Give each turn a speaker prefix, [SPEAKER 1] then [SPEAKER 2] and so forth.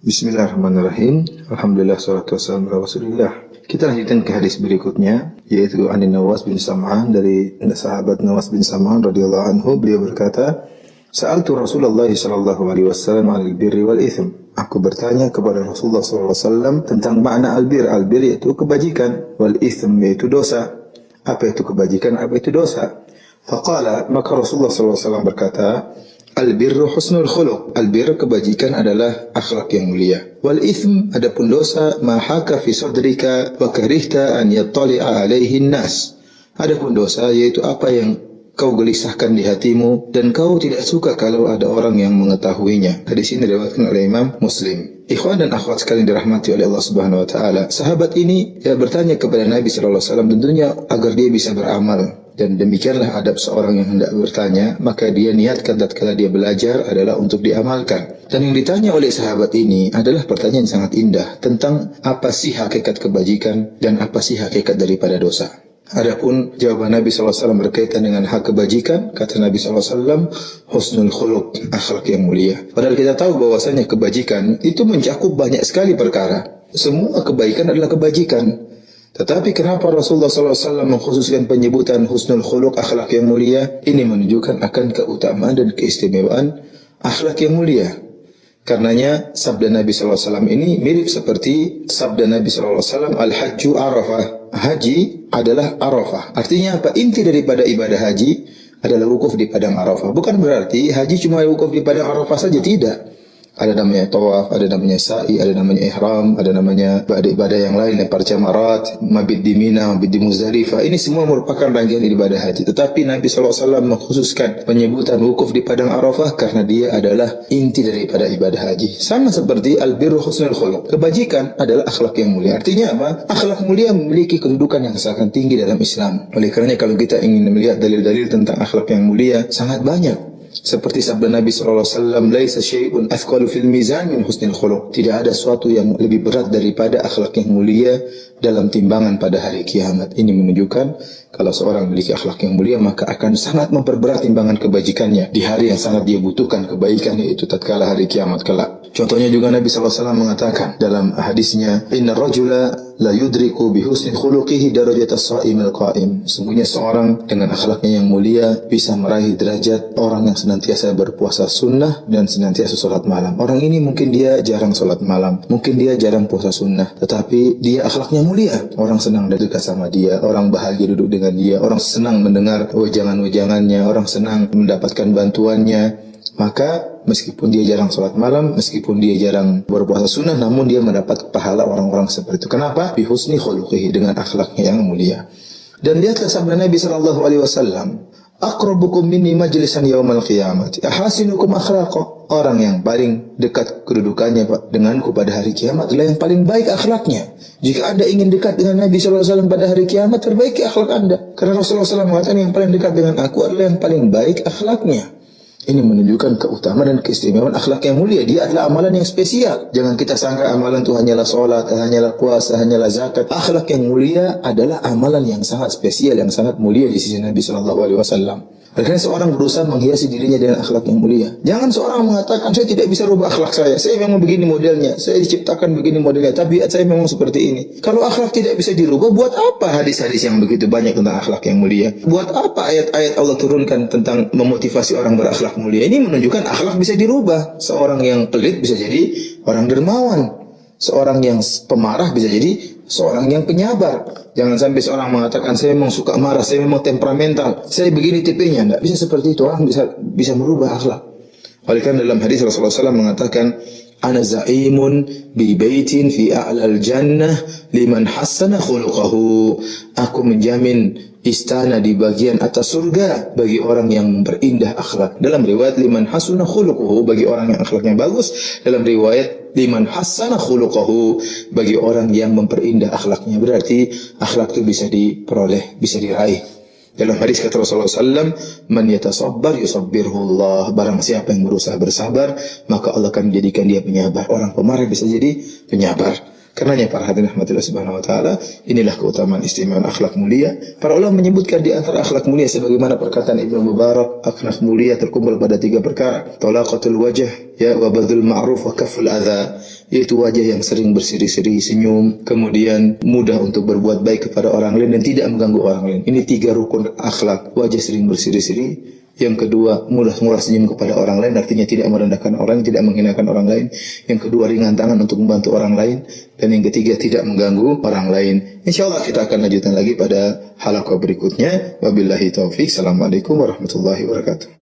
[SPEAKER 1] Bismillahirrahmanirrahim. Alhamdulillah salatu wassalamu ala Rasulillah. Kita lanjutkan ke hadis berikutnya, yaitu Anin Nawas bin Sam'an, dari sahabat Nawas bin Sam'an radhiyallahu anhu. Beliau berkata, Sa'altu Rasulullah sallallahu alaihi wasallam 'anil birri wal itsm. Aku bertanya kepada Rasulullah sallallahu alaihi wasallam tentang makna albir. Albir yaitu kebajikan, wal itsm yaitu dosa. Apa itu kebajikan, apa itu dosa? Faqala, maka Rasulullah sallallahu alaihi wasallam berkata, Al-birru husnul khuluq. Al-birr, kebajikan, adalah akhlak yang mulia. Wal itsm, adapun dosa, ma haka fi sadrika wa karihta an yattali'a alaihi nas. Adapun dosa yaitu apa yang kau gelisahkan di hatimu dan kau tidak suka kalau ada orang yang mengetahuinya. Hadis ini diriwayatkan oleh Imam Muslim. Ikhwan dan akhwat sekalian dirahmati oleh Allah Subhanahu wa taala. Sahabat ini bertanya kepada Nabi sallallahu alaihi wasallam tentunya agar dia bisa beramal. Dan demikianlah adab seorang yang hendak bertanya, maka dia niatkan tatkala dia belajar adalah untuk diamalkan. Dan yang ditanya oleh sahabat ini adalah pertanyaan yang sangat indah tentang apa sih hakikat kebajikan dan apa sih hakikat daripada dosa. Adapun jawaban Nabi SAW berkaitan dengan hak kebajikan, kata Nabi SAW, husnul khuluq, akhlak yang mulia. Padahal kita tahu bahwasanya kebajikan itu mencakup banyak sekali perkara. Semua kebaikan adalah kebajikan. Tetapi kenapa Rasulullah SAW mengkhususkan penyebutan husnul khuluq, akhlak yang mulia? Ini menunjukkan akan keutamaan dan keistimewaan akhlak yang mulia. Karenanya sabda Nabi SAW ini mirip seperti sabda Nabi SAW, Al-Hajju Arafah. Haji adalah Arafah. Artinya apa? Inti daripada ibadah haji adalah wukuf di padang Arafah. Bukan berarti haji cuma wukuf di padang Arafah saja, tidak. Ada namanya tawaf, ada namanya sa'i, ada namanya ihram, ada namanya ibadah yang lain, lempar jamarat, mabit di Mina, mabit di Muzdalifah. Ini semua merupakan rangkaian ibadah haji. Tetapi Nabi SAW mengkhususkan penyebutan wukuf di padang Arafah karena dia adalah inti daripada ibadah haji. Sama seperti al-birru husnul khuluq. Kebajikan adalah akhlak yang mulia. Artinya apa? Akhlak mulia memiliki kedudukan yang sangat tinggi dalam Islam. Oleh karenanya kalau kita ingin melihat dalil-dalil tentang akhlak yang mulia, sangat banyak. Seperti sabda Nabi SAW, laisa syai'un athqalu fil mizan min husnil khuluq. Tidak ada sesuatu yang lebih berat daripada akhlak yang mulia dalam timbangan pada hari kiamat. Ini menunjukkan kalau seorang memiliki akhlak yang mulia maka akan sangat memperberat timbangan kebajikannya di hari yang sangat dia butuhkan kebaikan, yaitu tatkala hari kiamat kelak. Contohnya juga Nabi SAW mengatakan dalam hadisnya, Inna rajula la yudriku bihusni khuluqihi darajatas sha'imil qa'im. Sungguhnya seorang dengan akhlaknya yang mulia bisa meraih derajat orang yang senantiasa berpuasa sunnah dan senantiasa sholat malam. Orang ini mungkin dia jarang sholat malam, mungkin dia jarang puasa sunnah, tetapi dia akhlaknya mulia. Orang senang dekat sama dia, orang bahagia duduk dengan dia, orang senang mendengar wejangan-wejangannya, orang senang mendapatkan bantuannya. Maka meskipun dia jarang sholat malam, meskipun dia jarang berpuasa sunnah, namun dia mendapat pahala orang-orang seperti itu. Kenapa? Bihusni khuluqihi, dengan akhlaknya yang mulia. Dan lihatlah sabda Nabi SAW, aqrabukum minni majlisan yaumal qiyamati ahasinukum akhlaqa. Orang yang paling dekat kedudukannya denganku pada hari kiamat adalah yang paling baik akhlaknya. Jika anda ingin dekat dengan Nabi SAW pada hari kiamat, perbaiki akhlak anda. Karena Rasulullah SAW mengatakan yang paling dekat dengan aku adalah yang paling baik akhlaknya. Ini menunjukkan keutamaan dan keistimewaan akhlak yang mulia. Dia adalah amalan yang spesial. Jangan kita sangka amalan itu hanyalah sholat, hanyalah puasa, hanyalah zakat. Akhlak yang mulia adalah amalan yang sangat spesial, yang sangat mulia di sisi Nabi SAW. Karena seorang berusaha menghiasi dirinya dengan akhlak yang mulia. Jangan seorang mengatakan, saya tidak bisa rubah akhlak saya. Saya memang begini modelnya. Saya diciptakan begini modelnya. Tabiat saya memang seperti ini. Kalau akhlak tidak bisa dirubah, buat apa hadis-hadis yang begitu banyak tentang akhlak yang mulia? Buat apa ayat-ayat Allah turunkan tentang memotivasi orang berakhlak mulia? Ini menunjukkan akhlak bisa dirubah. Seorang yang pelit bisa jadi orang dermawan. Seorang yang pemarah bisa jadi seorang yang penyabar. Jangan sampai seorang mengatakan saya memang suka marah, saya memang temperamental, saya begini tipenya. Tidak bisa seperti itu. Orang bisa merubah akhlak. Oleh karena dalam hadis Rasulullah SAW mengatakan, Ana za'imun bi baitin fi a'lal jannah liman hassana khuluquhu. Aku menjamin istana di bagian atas surga bagi orang yang memperindah akhlak. Dalam riwayat liman hasuna khuluquhu, bagi orang yang akhlaknya bagus. Dalam riwayat liman hassana khuluquhu, bagi orang yang memperindah akhlaknya. Berarti akhlak itu bisa diperoleh, bisa diraih. Dalam hadis kata Rasulullah SAW, Man yatasabbar yusabbirhullah. Barang siapa yang berusaha bersabar, maka Allah akan menjadikan dia penyabar. Orang pemarah bisa jadi penyabar. Karenanya para hadirin rahmatillah subhanahu wa ta'ala, inilah keutamaan istimewaan akhlak mulia. Para ulama menyebutkan di antara akhlak mulia sebagaimana perkataan Ibnu Mubarak, akhlak mulia terkumpul pada 3 perkara. Talaqatul wajh, ya, wa badhul ma'ruf wa kaful adza, yaitu wajah yang sering berseri-seri senyum, kemudian mudah untuk berbuat baik kepada orang lain dan tidak mengganggu orang lain. Ini 3 rukun akhlak. Wajah sering berseri-seri, yang kedua mudah senyum kepada orang lain, artinya tidak merendahkan orang, tidak menghinakan orang lain. Yang kedua ringan tangan untuk membantu orang lain, dan yang ketiga tidak mengganggu orang lain. Insyaallah kita akan lanjutkan lagi pada halaqah berikutnya. Wabillahi taufik. Assalamualaikum warahmatullahi wabarakatuh.